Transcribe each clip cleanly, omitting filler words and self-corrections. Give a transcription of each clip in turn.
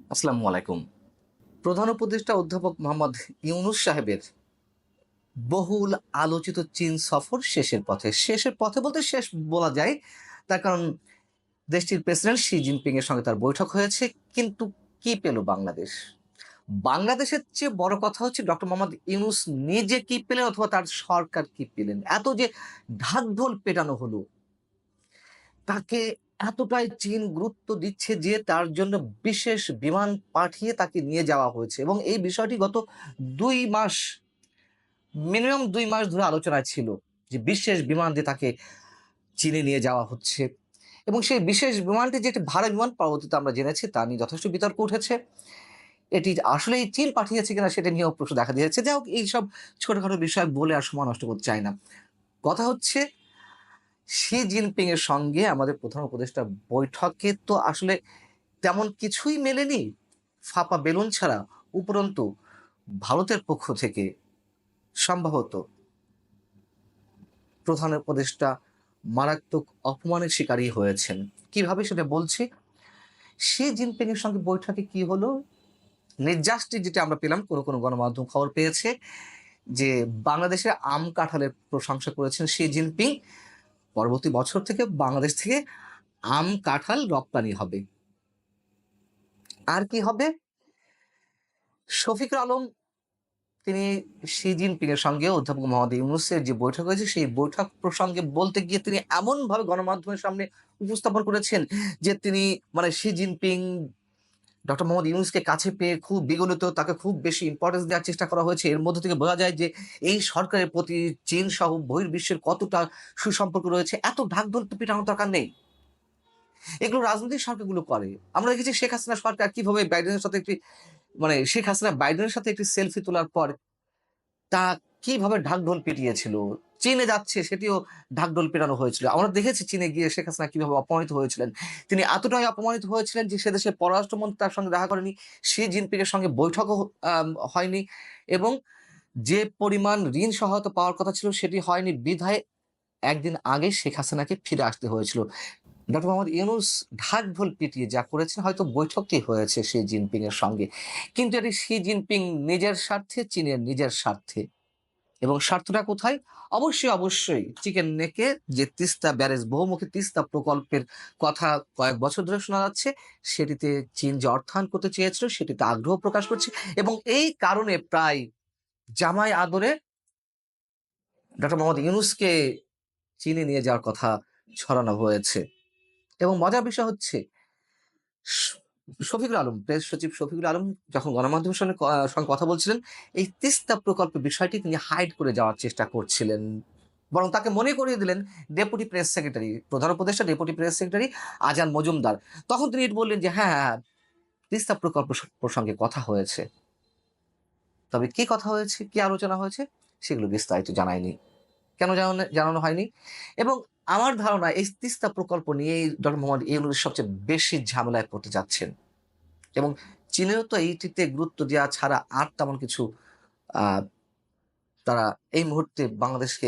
আসসালামু আলাইকুম। প্রধান উপদেষ্টা অধ্যাপক মোহাম্মদ ইউনূস সাহেবের বহুল আলোচিত চীন সফর শেষের পথে। শেষের পথে বলতে শেষ বলা যায়। তার কারণ দেশটির প্রেসিডেন্ট শি জিনপিং এর সঙ্গে তার বৈঠক হয়েছে। কিন্তু কি পেল বাংলাদেশ? বাংলাদেশের চেয়ে বড় কথা হচ্ছে ডক্টর মোহাম্মদ ইউনূস নিজে কি পেলেন অথবা তার সরকার কি পেলেন? এত যে ঢাকঢোল পেটানো হলো, তাকে এতটাই চীন গুরুত্ব দিচ্ছে যে তার জন্য বিশেষ বিমান পাঠিয়ে তাকে নিয়ে যাওয়া হয়েছে এবং এই বিষয়টি গত ২ মাস, মিনিমাম ২ মাস ধরে আলোচনায় ছিল যে বিশেষ বিমান দিয়ে তাকে চীনে নিয়ে যাওয়া হচ্ছে এবং সেই বিশেষ বিমানটি যে একটি ভাড়া বিমান পরবর্তীতে আমরা জেনেছি তা নিয়ে যথেষ্ট বিতর্ক উঠেছে। এটি আসলেই চীন পাঠিয়েছে কিনা সেটা নিয়েও প্রশ্ন দেখা দিয়েছে। যাই হোক, এইসব ছোটখাটো বিষয় বলে আর সময় নষ্ট করতে চাই না। কথা হচ্ছে শি জিনপিং এর সঙ্গে আমাদের প্রধান উপদেষ্টা বৈঠকে তো আসলে তেমন কিছুই মেলেনি ফাঁপা বেলুন ছাড়া। উপরন্তু ভারতের পক্ষ থেকে সম্ভবত প্রধান উপদেষ্টা মারাত্মক অপমানের শিকারী হয়েছেন। কিভাবে সেটা বলছি। শি জিনপিং এর সঙ্গে বৈঠকে কি হলো, নির্যাসটি যেটা আমরা পেলাম, কোনো গণমাধ্যম খবর পেয়েছে যে বাংলাদেশের আম কাঁঠালের প্রশংসা করেছেন শি জিনপিং। পরবর্তী বছর থেকে বাংলাদেশ থেকে আম কাঁঠাল রপ্তানি হবে। আর কি হবে? শফিকুল আলম তিনি শি জিনপিং এর সঙ্গে অধ্যাপক মোহাম্মদ ইউনূসের যে বৈঠক হয়েছে সেই বৈঠক প্রসঙ্গে বলতে গিয়ে তিনি এমনভাবে গণমাধ্যমের সামনে উপস্থাপন করেছেন যে তিনি মানে শি জিনপিং ডক্টর মোহাম্মদ ইউনূসকে কাছে পেয়ে খুব বিগলিত, তাকে খুব বেশি ইম্পর্টেন্স দেওয়ার চেষ্টা করা হয়েছে। এর মধ্য থেকে বোঝা যায় যে এই সরকারের প্রতি চীন সহ বহির্বিশ্বের কতটা সুসম্পর্ক রয়েছে। এত ঢাকঢোল পিটানোর দরকার নেই। এগুলো রাজনৈতিক সরকারগুলো করে। আমরা দেখেছি শেখ হাসিনা সরকার কিভাবে বাইডেনের সাথে একটি শেখ হাসিনা বাইডেনের সাথে একটি সেলফি তোলার পর তা কিভাবে ঢাকঢোল পিটিয়েছিল। চীনে যাচ্ছে সেটিও ঢাকঢোল পেটানো হয়েছিল। আমরা দেখেছি চীনে গিয়ে শেখ হাসিনা কিভাবে অপমানিত হয়েছিলেন। তিনি এতটাই অপমানিত হয়েছিলেন যে সে দেশের পররাষ্ট্রমন্ত্রী তার সঙ্গে দেখা করেনি। শি জিনপিং এর সঙ্গে বৈঠকও হয়নি এবং যে পরিমাণ ঋণ সহায়তা পাওয়ার কথা ছিল সেটি হয়নি বিধায় একদিন আগে শেখ হাসিনাকে ফিরে আসতে হয়েছিল। ডক্টর মোহাম্মদ ইউনূস ঢাক-ঢোল পিটিয়ে যা করেছেন হয়তো বৈঠকটি হয়েছে শি জিনপিং এর সঙ্গে। কিন্তু এটি শি জিনপিং নিজের স্বার্থে, চীনের নিজের স্বার্থে। এবং স্বার্থটা কোথায়? অবশ্যই চিকেন নেকে যে তিস্তা ব্যারেজ, বহুমুখী তিস্তা প্রকল্পের কথা কয়েক বছর ধরে শোনা যাচ্ছে, সেটিতে চীন যে অর্থায়ন করতে চেয়েছিল সেটিতে আগ্রহ প্রকাশ করছে এবং এই কারণে প্রায় জামাই আদরে ডক্টর মোহাম্মদ ইউনূসকে চীনে নিয়ে যাওয়ার কথা ছড়ানো হয়েছে। এবং মজার বিষয় হচ্ছে শ শফিকুল আলম, প্রেস সচিব শফিকুল আলম যখন গণমাধ্যমের সঙ্গে কথা বলছিলেন, এই তিস্তা প্রকল্পের বিষয়টি তিনি হাইড করে যাওয়ার চেষ্টা করছিলেন। বরং তাকে মনে করিয়ে দিলেন ডেপুটি প্রেস সেক্রেটারি, প্রধান উপদেষ্টা ডেপুটি প্রেস সেক্রেটারি আজান মজুমদার। তখন তিনি বললেন যে, "হ্যাঁ, তিস্তা প্রকল্প প্রসঙ্গে কথা হয়েছে।" তবে কি কথা হয়েছে, কি আলোচনা হয়েছে সেগুলো বিস্তারিত জানায়নি। কেন জানানো হয়নি? এবং আমার ধারণা এই তিস্তা প্রকল্প নিয়েই ডক্টর মোহাম্মদ ইউনূস সবচেয়ে বেশি ঝামেলায় পড়তে যাচ্ছেন। এবং চীনেও তো এইটিতে গুরুত্ব দেওয়া ছাড়া আর তেমন কিছু আ তারা এই মুহূর্তে বাংলাদেশকে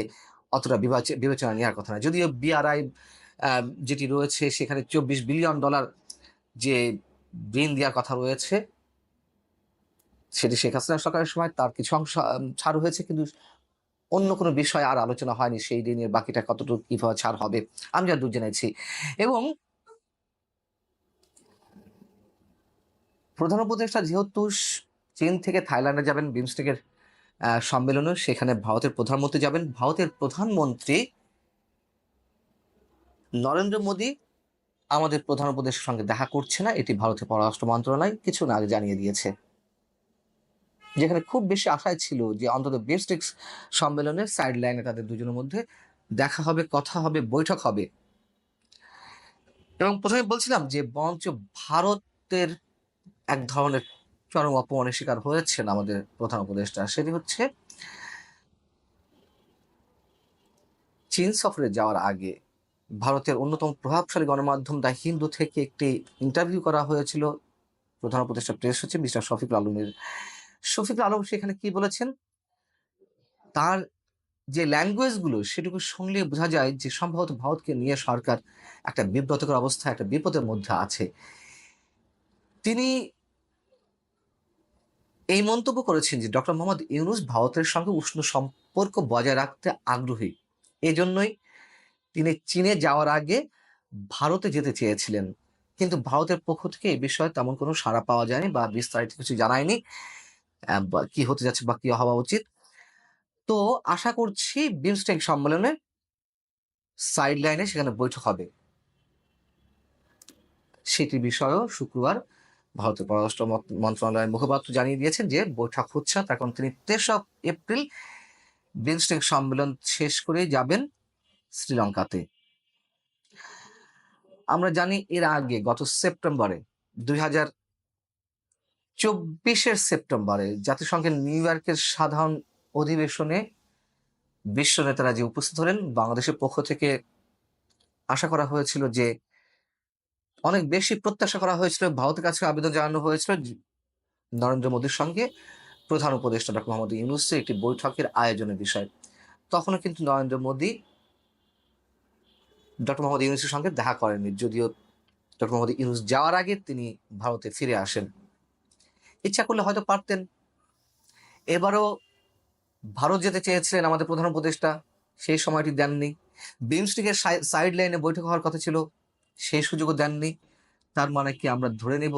অতটা বিবেচনায় নেওয়ার কথা না। যদিও বিআরআই যেটি রয়েছে সেখানে $২৪ বিলিয়ন যে ঋণ দেওয়ার কথা রয়েছে, সেটি শেখ হাসিনা সরকারের সময় তার কিছু অংশ ছাড় হয়েছে। কিন্তু অন্য কোনো বিষয় আর আলোচনা হয়নি সেই ঋণের বাকিটা কতটুকু কিভাবে ছাড় হবে আমি যতদূর জেনেছি। এবং প্রধান উপদেষ্টা যেহেতু চীন থেকে থাইল্যান্ডে যাবেন বিমস্টেকের সম্মেলনে, সেখানে ভারতের প্রধানমন্ত্রী যাবেন। ভারতের প্রধানমন্ত্রী নরেন্দ্র মোদী আমাদের প্রধান উপদেষ্টার সঙ্গে দেখা করছে না, এটি ভারতের পররাষ্ট্র মন্ত্রণালয় কিছুদিন আগে জানিয়ে দিয়েছে। যেখানে খুব বেশি আশায় ছিল যে অন্তত বিমস্টেক সম্মেলনের সাইড লাইনে তাদের দুজনের মধ্যে দেখা হবে, কথা হবে, বৈঠক হবে। এবং প্রথমে বলছিলাম যে বরঞ্চ ভারতের এক ধরনের চরম অপমানের শিকার হয়েছেন আমাদের প্রধান উপদেষ্টা। সেটি হচ্ছে চীন সফরে যাওয়ার আগে ভারতের অন্যতম প্রভাবশালী গণমাধ্যম দ্য হিন্দু থেকে একটি ইন্টারভিউ করা হয়েছিল প্রধান উপদেষ্টা প্রেস সচিব মিস্টার শফিকুল আলমের। শফিকুল আলম সেখানে কি বলেছেন, তার যে ল্যাঙ্গুয়েজ গুলো সেটুকু শুনলে বোঝা যায় যে সম্ভবত ভারতকে নিয়ে সরকার একটা বিব্রতকর অবস্থায়, একটা বিপদের মধ্যে আছে। তিনি এই মন্তব্য করেছেন যে ডক্টর মোহাম্মদ ইউনূস ভারতের সঙ্গে উষ্ণ সম্পর্ক বজায় রাখতে আগ্রহী। এজন্যই তিনি চীনে যাওয়ার আগে ভারতে যেতে চেয়েছিলেন। কিন্তু ভারতের পক্ষ থেকে এই বিষয়ে তেমন কোনো সাড়া পাওয়া যায়নি বা বিস্তারিত কিছু জানায়নি বা কি হতে যাচ্ছে বা কি হওয়া উচিত। তো আশা করছি বিমস্টেক সম্মেলনে সাইড লাইনে সেখানে বৈঠক হবে। সেটি বিষয়েও শুক্রবার ভারতের পররাষ্ট্র মন্ত্রণালয়ের মুখপাত্র জানিয়ে দিয়েছেন যে বৈঠক হচ্ছে। তার কারণ তিনি 23 এপ্রিল বিমস্টেক সম্মেলন শেষ করে যাবেন শ্রীলঙ্কাতে। আমরা জানি এর আগে গত সেপ্টেম্বরে 2024 সেপ্টেম্বরে জাতিসংঘের নিউ ইয়র্কের সাধারণ অধিবেশনে বিশ্ব নেতারা যে উপস্থিত হলেন, বাংলাদেশের পক্ষ থেকে আশা করা হয়েছিল যে অনেক বেশি প্রত্যাশা করা হয়েছিল, ভারতের কাছে আবেদন জানানো হয়েছিল নরেন্দ্র মোদীর সঙ্গে প্রধান উপদেষ্টা ডক্টর মোহাম্মদ ইউনূসের একটি বৈঠকের আয়োজনের বিষয়। তখনও কিন্তু নরেন্দ্র মোদী ডক্টর মোহাম্মদ ইউনূসের সঙ্গে দেখা করেননি, যদিও ডক্টর মোহাম্মদ ইউনূস যাওয়ার আগে তিনি ভারতে ফিরে আসেন। ইচ্ছা করলে হয়তো পারতেন। এবারও ভারত যেতে চেয়েছিলেন আমাদের প্রধান উপদেষ্টা, সেই সময়টি দেননি। বিমস্টেকের সাইড লাইনে বৈঠক হওয়ার কথা ছিল, সেই সুযোগও দেননি। তার মানে কি আমরা ধরে নেব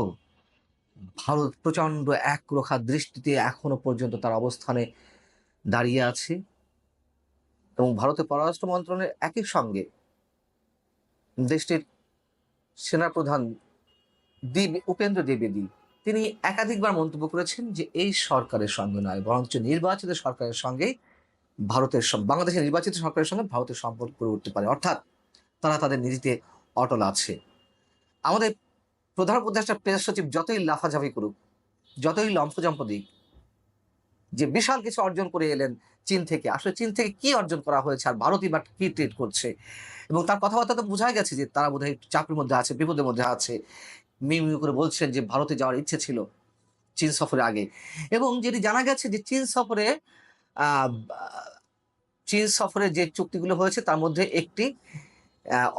ভারত প্রচন্ড একরোখা দৃষ্টিতে এখনো পর্যন্ত তার অবস্থানে দাঁড়িয়ে আছে এবং ভারতের পররাষ্ট্র মন্ত্রণালয়ের একই সঙ্গে দেশটির সেনাপ্রধান উপেন্দ্র দ্বিবেদী তিনি একাধিকবার মন্তব্য করেছেন যে এই সরকারের সঙ্গে নয়, বরঞ্চ নির্বাচিত সরকারের সঙ্গেই বাংলাদেশের নির্বাচিত সরকারের সঙ্গে ভারতের সম্পর্ক গড়ে উঠতে পারে, অর্থাৎ তারা তাদের নীতিতে অটল আছে। আমাদের প্রধান উপদেষ্টা প্রেস সচিব যতই লাফাঝাফি করুক, যতই লম্ফজম্প দিক, যে বিশাল কিছু অর্জন করে এলেন চীন থেকে, আসলে চীন থেকে কি অর্জন করা হয়েছে আর ভারতই বা কি ট্রিট করছে, এবং তার কথাবার্তা তো বোঝা গেছে যে তারা বোধহয় চাপের মধ্যে আছে, বিপদের মধ্যে আছে। মিউ করে বলছেন যে ভারতে যাওয়ার ইচ্ছে ছিল চীন সফরের আগে, এবং যেটি জানা গেছে যে আহ, চীন সফরে যে চুক্তিগুলো হয়েছে তার মধ্যে একটি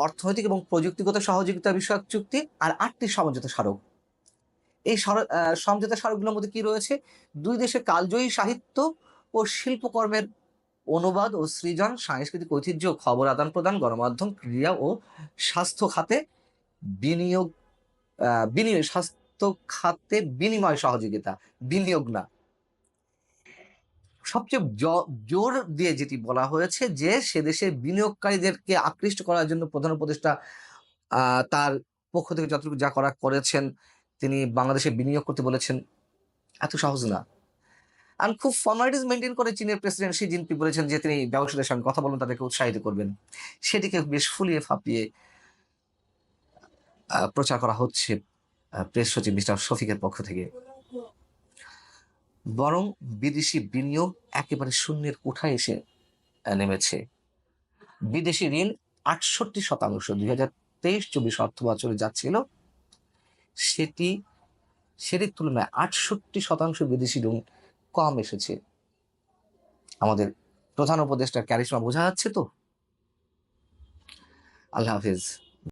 অর্থনৈতিক এবং প্রযুক্তিগত সহযোগিতা বিষয়ক চুক্তি আর 8টি সমঝোতা স্মারক। এই সমঝোতা স্মারকগুলোর মধ্যে কি রয়েছে? দুই দেশের কালজয়ী সাহিত্য ও শিল্পকর্মের অনুবাদ ও সৃজন, সাংস্কৃতিক ঐতিহ্য, খবর আদান প্রদান, গণমাধ্যম, ক্রীড়া ও স্বাস্থ্য খাতে বিনিয়োগ, স্বাস্থ্য খাতে বিনিময় সহযোগিতা, বিনিয়োগ না। সবচেয়ে জোর দিয়ে যেটি বলা হয়েছে যে সে দেশের বিনিয়োগকারীদেরকে আকৃষ্ট করার জন্য প্রধান উপদেষ্টা তার পক্ষ থেকে যতটুকু যা করেছেন, তিনি বাংলাদেশে বিনিয়োগ করতে বলেছেন। এত সহজ না। আর খুব ফর্মালিটিস মেনটেন করে চীনের প্রেসিডেন্ট শি জিনপিং বলেছেন যে তিনি ব্যবসায়ীদের সঙ্গে কথা বলবেন, তাদেরকে উৎসাহিত করবেন। সেটিকে বেশ ফুলিয়ে ফাঁপিয়ে প্রচার করা হচ্ছে প্রেস সচিব মিস্টার শফিকের পক্ষ থেকে। বরং বিদেশি বিনিয়োগ একেবারে শূন্যের কোঠায় এসে নেমেছে। বিদেশি ঋণ 68% 2023-24 অর্থ বছরে যাচ্ছিল, সেটির তুলনায় 68% বিদেশি ঋণ কম এসেছে। আমাদের প্রধান উপদেষ্টার ক্যারিশমা বোঝা যাচ্ছে তো। আল্লাহ হাফেজ।